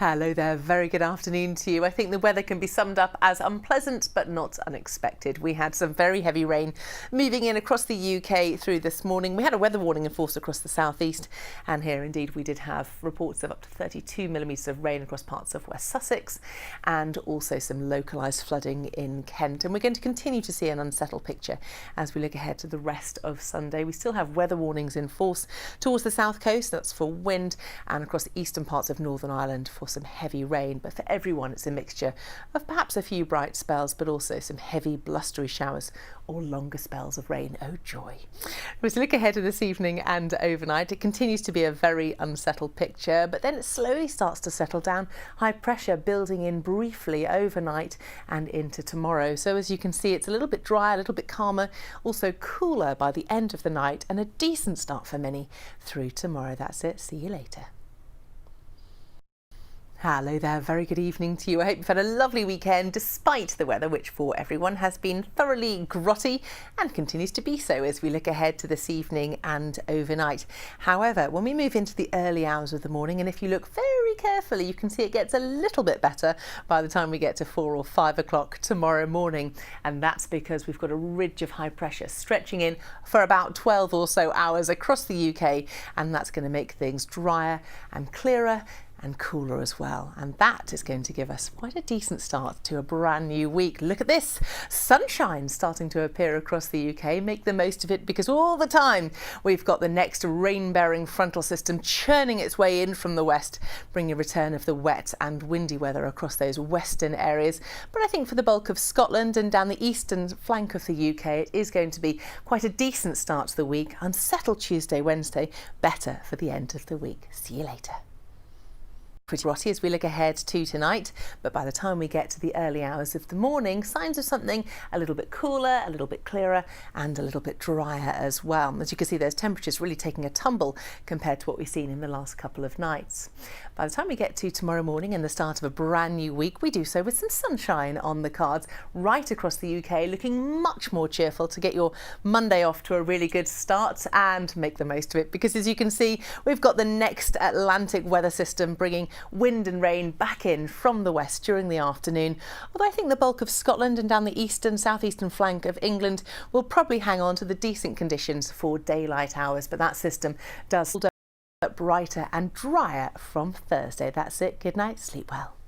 Hello there, very good afternoon to you. I think the weather can be summed up as unpleasant but not unexpected. We had some very heavy rain moving in across the UK through this morning. We had a weather warning in force across the southeast, and here indeed we did have reports of up to 32 millimetres of rain across parts of West Sussex and also some localised flooding in Kent. And we're going to continue to see an unsettled picture as we look ahead to the rest of Sunday. We still have weather warnings in force towards the south coast, that's for wind, and across the eastern parts of Northern Ireland for some heavy rain. But for everyone it's a mixture of perhaps a few bright spells but also some heavy blustery showers or longer spells of rain. Oh joy. As we look ahead to this evening and overnight, it continues to be a very unsettled picture, but then it slowly starts to settle down. High pressure building in briefly overnight and into tomorrow. So as you can see, it's a little bit drier, a little bit calmer, also cooler by the end of the night, and a decent start for many through tomorrow. That's it. See you later. Hello there, very good evening to you. I hope you've had a lovely weekend despite the weather, which for everyone has been thoroughly grotty and continues to be so as we look ahead to this evening and overnight. However, when we move into the early hours of the morning, and if you look very carefully, you can see it gets a little bit better by the time we get to 4 or 5 o'clock tomorrow morning. And that's because we've got a ridge of high pressure stretching in for about 12 or so hours across the UK, and that's going to make things drier and clearer and cooler as well, and that is going to give us quite a decent start to a brand new week. Look at this, sunshine starting to appear across the UK. Make the most of it, because all the time we've got the next rain-bearing frontal system churning its way in from the west, bringing a return of the wet and windy weather across those western areas. But I think for the bulk of Scotland and down the eastern flank of the UK, it is going to be quite a decent start to the week. Unsettled Tuesday, Wednesday, better for the end of the week. See you later. Pretty rotty as we look ahead to tonight, but by the time we get to the early hours of the morning, signs of something a little bit cooler, a little bit clearer and a little bit drier as well. As you can see, those temperatures really taking a tumble compared to what we've seen in the last couple of nights. By the time we get to tomorrow morning and the start of a brand new week, we do so with some sunshine on the cards right across the UK, looking much more cheerful to get your Monday off to a really good start and make the most of it, because as you can see, we've got the next Atlantic weather system bringing wind and rain back in from the west during the afternoon. Although I think the bulk of Scotland and down the eastern, southeastern flank of England will probably hang on to the decent conditions for daylight hours, but that system does get brighter and drier from Thursday. That's it. Good night. Sleep well.